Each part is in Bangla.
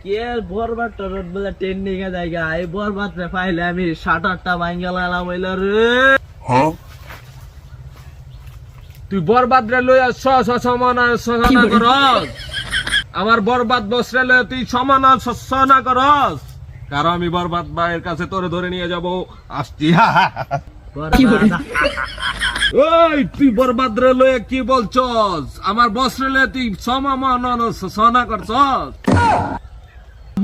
কে বরবাদ টরবাদ বলে ট্রেন্ডিং এ জায়গা এই বরবাদ রে পাইলে আমি 7-8টা ভাঙ্গা লালাম হইল রে। তুই বরবাদ রে লইয়া সমানা করস, আমার বরবাদ বস রে লইয়া তুই সমানা করস, কারণ আমি বরবাদ ভাইয়ের কাছে তোরে ধরে নিয়ে যাব। আসছি। ওই তুই বরবাদ রে লইয়া কি বলছস? আমার বস রে লইয়া তুই সমানা করছস?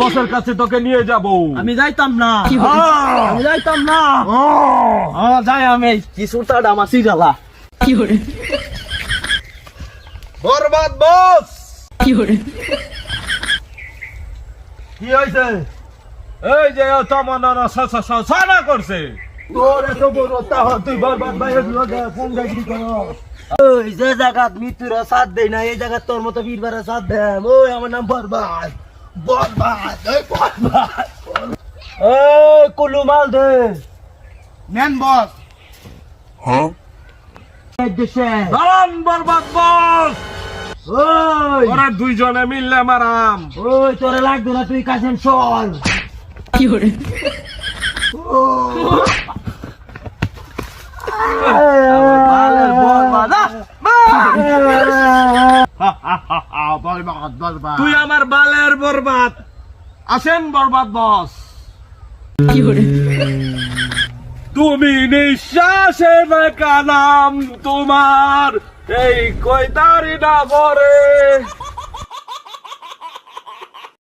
বসের কাছে তোকে নিয়ে যাব। আমি যাইতাম না, আমি যাইতাম না। যাই আমি কিছুটা আমার সিরালা বরবাদ বস কি হয়েছে? এই যে সমানা করছে। তোর এত বড় তাহলে তুই বরবাদ ভাইয়ের লগে ফোন গাইডি করস। ওই যে জায়গাত মৃত্যুর সাথ দেই না এই জায়গা তোর মতো বীরবারের সাথ দেম। ওই আমার নাম বরবাদ, বরবাদ, এই বরবাদ। এই কুলু মাল দে নেন বস। এই দেশে দাঁড়ান বরবাদ বস, ওই ওরা দুইজনে মিললে মারাম। ওই তোরে লাগবে না, তুই কাছেন চল। তুই আমার বালের বরবাদ। আসেন বরবাদ বস। তুমি নিঃশ্বাসের কালাম তোমার এই কয়তারি না পরে